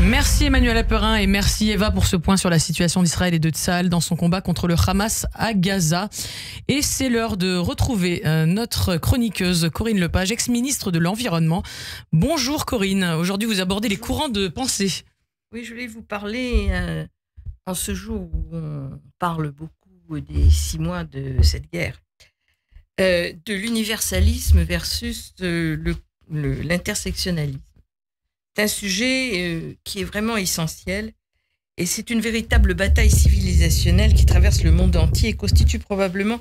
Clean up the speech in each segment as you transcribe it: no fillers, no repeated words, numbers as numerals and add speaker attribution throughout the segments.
Speaker 1: Merci Emmanuel Apperin et merci Eva pour ce point sur la situation d'Israël et de Tsahal dans son combat contre le Hamas à Gaza. Et c'est l'heure de retrouver notre chroniqueuse Corinne Lepage, ex-ministre de l'Environnement. Bonjour Corinne, aujourd'hui vous abordez les courants de pensée.
Speaker 2: Oui, je voulais vous parler en ce jour où on parle beaucoup des 6 mois de cette guerre, de l'universalisme versus l'intersectionnalisme. C'est un sujet qui est vraiment essentiel et c'est une véritable bataille civilisationnelle qui traverse le monde entier et constitue probablement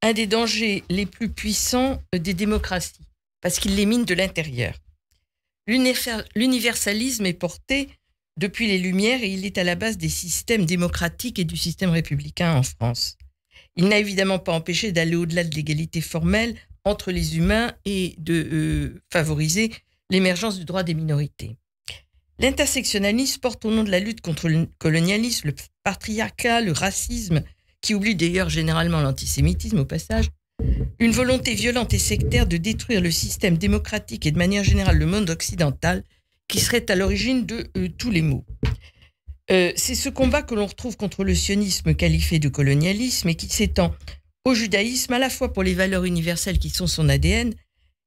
Speaker 2: un des dangers les plus puissants des démocraties parce qu'il les mine de l'intérieur. L'universalisme est porté depuis les Lumières et il est à la base des systèmes démocratiques et du système républicain en France. Il n'a évidemment pas empêché d'aller au-delà de l'égalité formelle entre les humains et de favoriser l'émergence du droit des minorités. L'intersectionnalisme porte au nom de la lutte contre le colonialisme, le patriarcat, le racisme, qui oublie d'ailleurs généralement l'antisémitisme au passage, une volonté violente et sectaire de détruire le système démocratique et de manière générale le monde occidental qui serait à l'origine de tous les maux. C'est ce combat que l'on retrouve contre le sionisme qualifié de colonialisme et qui s'étend au judaïsme à la fois pour les valeurs universelles qui sont son ADN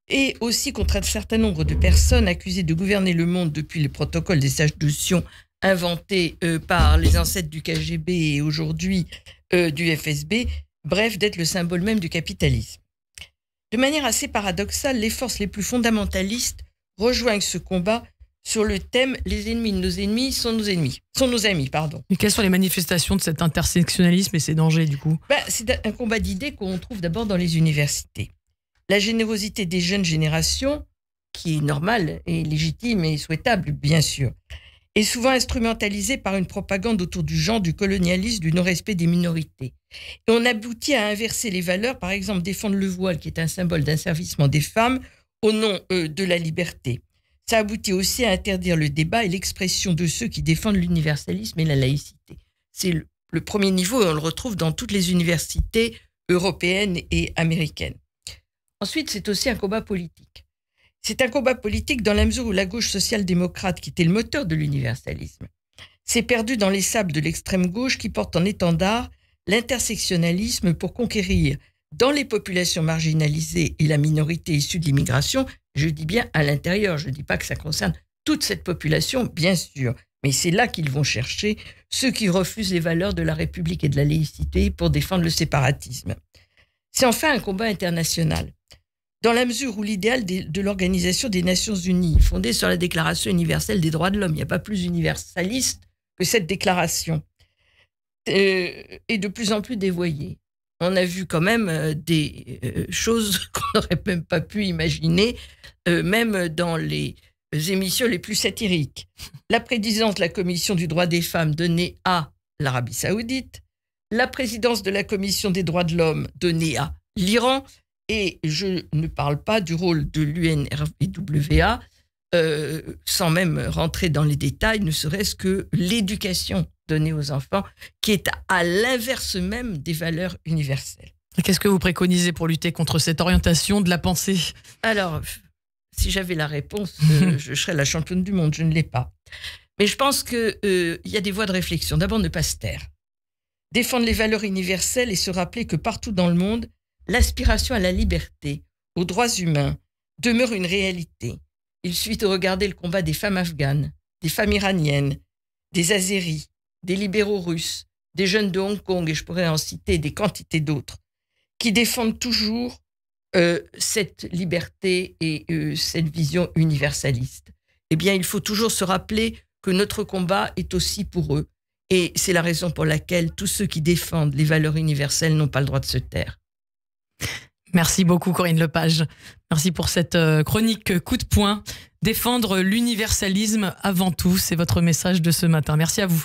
Speaker 2: et aussi contre un certain nombre de personnes accusées de gouverner le monde depuis le protocole des sages de Sion inventé par les ancêtres du KGB et aujourd'hui du FSB, bref, d'être le symbole même du capitalisme. De manière assez paradoxale, les forces les plus fondamentalistes rejoignent ce combat sur le thème « Les ennemis de nos ennemis sont nos amis ».
Speaker 1: Et quelles sont les manifestations de cet intersectionnalisme et ses dangers du coup ?
Speaker 2: C'est un combat d'idées qu'on trouve d'abord dans les universités. La générosité des jeunes générations, qui est normale et légitime et souhaitable, bien sûr, est souvent instrumentalisée par une propagande autour du genre, du colonialisme, du non-respect des minorités. Et on aboutit à inverser les valeurs, par exemple défendre le voile, qui est un symbole d'asservissement des femmes, au nom de la liberté. Ça aboutit aussi à interdire le débat et l'expression de ceux qui défendent l'universalisme et la laïcité. C'est le premier niveau et on le retrouve dans toutes les universités européennes et américaines. Ensuite, c'est aussi un combat politique. C'est un combat politique dans la mesure où la gauche social-démocrate, qui était le moteur de l'universalisme, s'est perdue dans les sables de l'extrême gauche qui porte en étendard l'intersectionnalisme pour conquérir dans les populations marginalisées et la minorité issue de l'immigration, je dis bien à l'intérieur, je ne dis pas que ça concerne toute cette population, bien sûr, mais c'est là qu'ils vont chercher ceux qui refusent les valeurs de la République et de la laïcité pour défendre le séparatisme. C'est enfin un combat international. Dans la mesure où l'idéal de l'Organisation des Nations Unies, fondée sur la Déclaration universelle des droits de l'homme, il n'y a pas plus universaliste que cette déclaration, est de plus en plus dévoyée. On a vu quand même des choses qu'on n'aurait même pas pu imaginer, même dans les émissions les plus satiriques. La présidence de la Commission du droit des femmes donnée à l'Arabie Saoudite, la présidence de la Commission des droits de l'homme donnée à l'Iran, et je ne parle pas du rôle de l'UNRWA, sans même rentrer dans les détails, ne serait-ce que l'éducation donnée aux enfants, qui est à l'inverse même des valeurs universelles.
Speaker 1: Qu'est-ce que vous préconisez pour lutter contre cette orientation de la pensée ?
Speaker 2: Alors, si j'avais la réponse, je serais la championne du monde, je ne l'ai pas. Mais je pense qu'il y a des voies de réflexion. D'abord, ne pas se taire. Défendre les valeurs universelles et se rappeler que partout dans le monde, l'aspiration à la liberté, aux droits humains, demeure une réalité. Il suffit de regarder le combat des femmes afghanes, des femmes iraniennes, des Azéris, des libéraux russes, des jeunes de Hong Kong, et je pourrais en citer des quantités d'autres, qui défendent toujours cette liberté et cette vision universaliste. Eh bien, il faut toujours se rappeler que notre combat est aussi pour eux. Et c'est la raison pour laquelle tous ceux qui défendent les valeurs universelles n'ont pas le droit de se taire.
Speaker 1: Merci beaucoup Corinne Lepage. Merci pour cette chronique coup de poing. Défendre l'universalisme avant tout, c'est votre message de ce matin. Merci à vous.